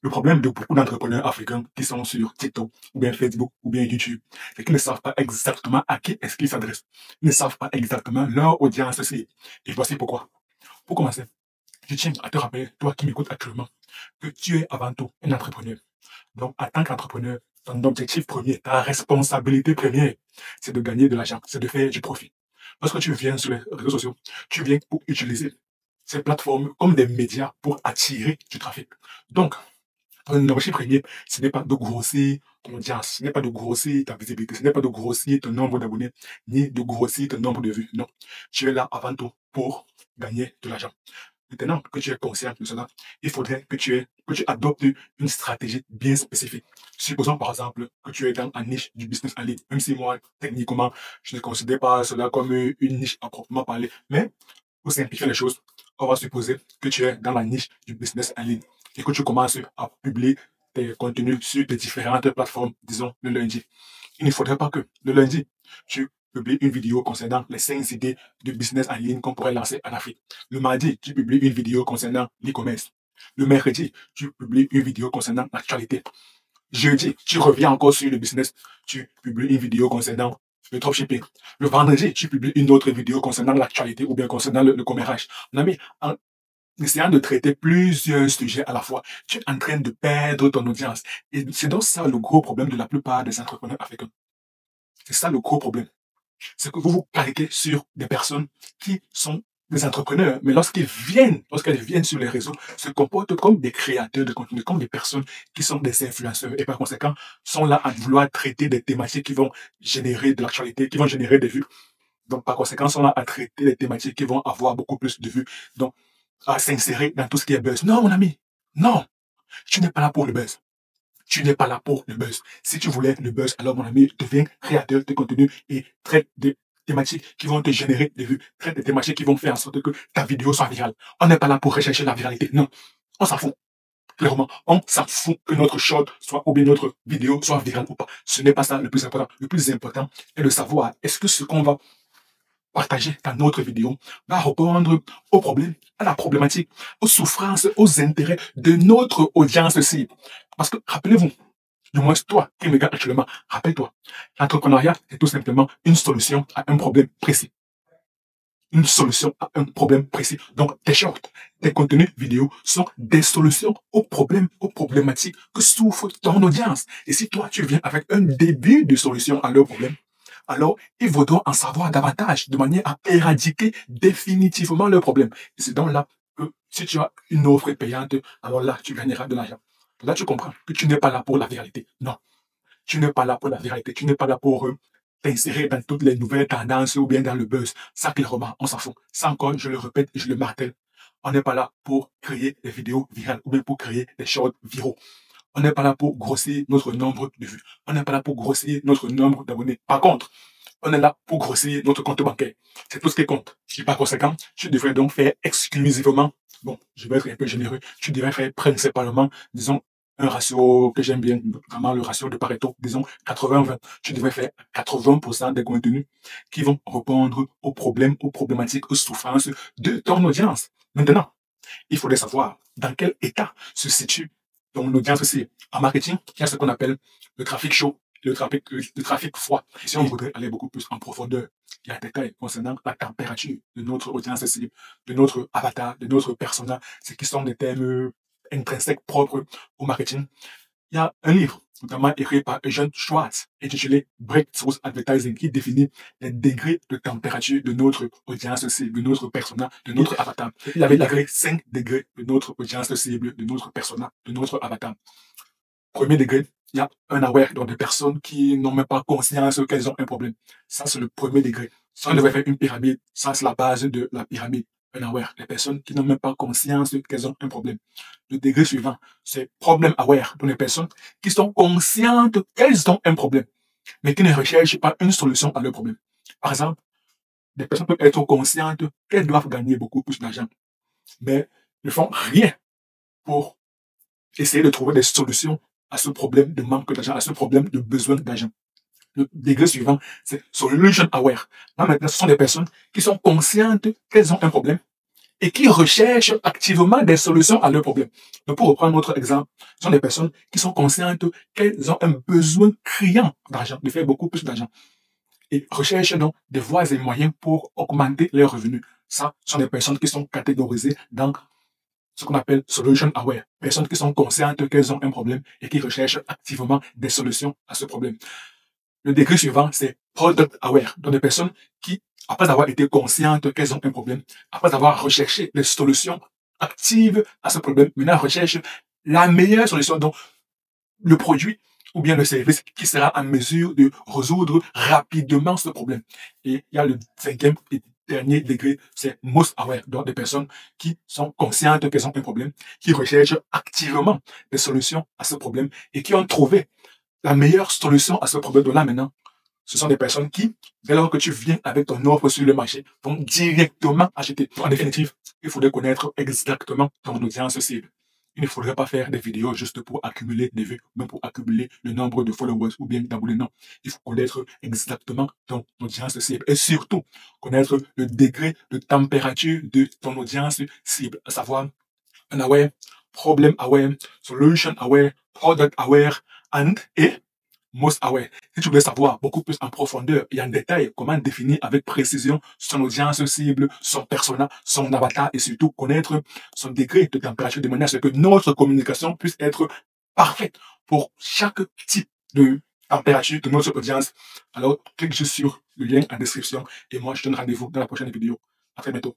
Le problème de beaucoup d'entrepreneurs africains qui sont sur TikTok, ou bien Facebook, ou bien YouTube, c'est qu'ils ne savent pas exactement à qui est-ce qu'ils s'adressent. Ils ne savent pas exactement leur audience cible. Et voici pourquoi. Pour commencer, je tiens à te rappeler, toi qui m'écoutes actuellement, que tu es avant tout un entrepreneur. Donc, en tant qu'entrepreneur, ton objectif premier, ta responsabilité première, c'est de gagner de l'argent, c'est de faire du profit. Lorsque tu viens sur les réseaux sociaux, tu viens pour utiliser ces plateformes comme des médias pour attirer du trafic. Donc, ton objectif premier, ce n'est pas de grossir ton audience, ce n'est pas de grossir ta visibilité, ce n'est pas de grossir ton nombre d'abonnés, ni de grossir ton nombre de vues. Non. Tu es là avant tout pour gagner de l'argent. Maintenant que tu es conscient de cela, il faudrait que tu adoptes une stratégie bien spécifique. Supposons par exemple que tu es dans un niche du business en ligne, même si moi, techniquement, je ne considère pas cela comme une niche à proprement parler, mais pour simplifier les choses, on va supposer que tu es dans la niche du business en ligne et que tu commences à publier tes contenus sur tes différentes plateformes, disons le lundi. Il ne faudrait pas que le lundi, tu publies une vidéo concernant les 5 idées de business en ligne qu'on pourrait lancer en Afrique. Le mardi, tu publies une vidéo concernant l'e-commerce. Le mercredi, tu publies une vidéo concernant l'actualité. Jeudi, tu reviens encore sur le business, tu publies une vidéo concernant le dropshipping. Le vendredi, tu publies une autre vidéo concernant l'actualité ou bien concernant le commérage. Mon ami, en essayant de traiter plusieurs sujets à la fois, tu es en train de perdre ton audience. Et c'est donc ça le gros problème de la plupart des entrepreneurs africains. C'est ça le gros problème. C'est que vous vous calquez sur des personnes qui sont des entrepreneurs, mais lorsqu'elles viennent sur les réseaux, se comportent comme des créateurs de contenu, comme des personnes qui sont des influenceurs et par conséquent sont là à vouloir traiter des thématiques qui vont générer de l'actualité, qui vont générer des vues. Donc par conséquent, sont là à traiter des thématiques qui vont avoir beaucoup plus de vues. Donc à s'insérer dans tout ce qui est buzz. Non, mon ami, non, tu n'es pas là pour le buzz. Tu n'es pas là pour le buzz. Si tu voulais le buzz, alors mon ami, deviens créateur de contenu et traite des thématiques qui vont te générer des vues. Traite des thématiques qui vont faire en sorte que ta vidéo soit virale. On n'est pas là pour rechercher la viralité. Non. On s'en fout. Clairement, on s'en fout que notre short soit ou bien notre vidéo soit virale ou pas. Ce n'est pas ça le plus important. Le plus important est de savoir est-ce que ce qu'on va partager dans notre vidéo va répondre aux problèmes, à la problématique, aux souffrances, aux intérêts de notre audience cible. Parce que, rappelez-vous, du moins toi qui me regarde actuellement, rappelle-toi, l'entrepreneuriat est tout simplement une solution à un problème précis. Une solution à un problème précis. Donc, tes shorts, tes contenus vidéo sont des solutions aux problèmes, aux problématiques que souffre ton audience. Et si toi, tu viens avec un début de solution à leurs problèmes, alors ils voudront en savoir davantage de manière à éradiquer définitivement leurs problèmes. Et c'est donc là que si tu as une offre payante, alors là, tu gagneras de l'argent. Là, tu comprends que tu n'es pas là pour la viralité. Non, tu n'es pas là pour la viralité. Tu n'es pas là pour t'insérer dans toutes les nouvelles tendances ou bien dans le buzz. Ça, clairement, on s'en fout. Ça encore, je le répète et je le martèle. On n'est pas là pour créer des vidéos virales ou bien pour créer des shorts viraux. On n'est pas là pour grossir notre nombre de vues. On n'est pas là pour grossir notre nombre d'abonnés. Par contre, on est là pour grossir notre compte bancaire. C'est tout ce qui compte. Et par conséquent, tu devrais donc faire exclusivement, bon, je vais être un peu généreux, tu devrais faire principalement, disons, un ratio que j'aime bien, vraiment le ratio de Pareto, disons 80-20. Tu devrais faire 80% des contenus qui vont répondre aux problèmes, aux problématiques, aux souffrances de ton audience. Maintenant, il faudrait savoir dans quel état se situe ton audience aussi. En marketing, il y a ce qu'on appelle le trafic chaud, le trafic froid. Et si on voudrait aller beaucoup plus en profondeur, il y a des détails concernant la température de notre audience cible, de notre avatar, de notre persona, ce qui sont des thèmes intrinsèques propres au marketing. Il y a un livre, notamment écrit par Eugene Schwartz, intitulé Breakthrough Advertising, qui définit les degrés de température de notre audience cible, de notre persona, de notre avatar. Il avait décrit 5 degrés de notre audience cible, de notre persona, de notre avatar. Premier degré, il y a un aware, donc des personnes qui n'ont même pas conscience qu'elles ont un problème. Ça, c'est le premier degré. Si on devait faire une pyramide, ça, c'est la base de la pyramide. Un aware, les personnes qui n'ont même pas conscience qu'elles ont un problème. Le degré suivant, c'est problem aware, donc les personnes qui sont conscientes qu'elles ont un problème, mais qui ne recherchent pas une solution à leur problème. Par exemple, des personnes peuvent être conscientes qu'elles doivent gagner beaucoup plus d'argent, mais ne font rien pour essayer de trouver des solutions à ce problème de manque d'argent, à ce problème de besoin d'argent. Le degré suivant, c'est solution aware. Là, maintenant, ce sont des personnes qui sont conscientes qu'elles ont un problème, et qui recherchent activement des solutions à leurs problèmes. Donc, pour reprendre notre exemple, ce sont des personnes qui sont conscientes qu'elles ont un besoin criant d'argent, de faire beaucoup plus d'argent, et recherchent donc des voies et moyens pour augmenter leurs revenus. Ça, ce sont des personnes qui sont catégorisées dans ce qu'on appelle solution aware. Personnes qui sont conscientes qu'elles ont un problème et qui recherchent activement des solutions à ce problème. Le degré suivant, c'est product aware. Donc des personnes qui, après avoir été conscientes qu'elles ont un problème, après avoir recherché des solutions actives à ce problème, maintenant recherchent la meilleure solution, donc le produit ou bien le service qui sera en mesure de résoudre rapidement ce problème. Et il y a le cinquième et dernier degré, c'est most aware, donc des personnes qui sont conscientes qu'elles ont un problème, qui recherchent activement des solutions à ce problème et qui ont trouvé la meilleure solution à ce problème. Donc là maintenant, ce sont des personnes qui, dès lors que tu viens avec ton offre sur le marché, vont directement acheter. En définitive, il faudrait connaître exactement ton audience cible. Il ne faudrait pas faire des vidéos juste pour accumuler des vues, même pour accumuler le nombre de followers ou bien d'abonnés. Non, il faut connaître exactement ton audience cible et surtout connaître le degré de température de ton audience cible, à savoir un aware, problem aware, solution aware, product aware, et most aware. Si tu voulais savoir beaucoup plus en profondeur et en détail comment définir avec précision son audience cible, son persona, son avatar et surtout connaître son degré de température de manière à ce que notre communication puisse être parfaite pour chaque type de température de notre audience, alors clique juste sur le lien en description et moi je te donne rendez-vous dans la prochaine vidéo. À très bientôt.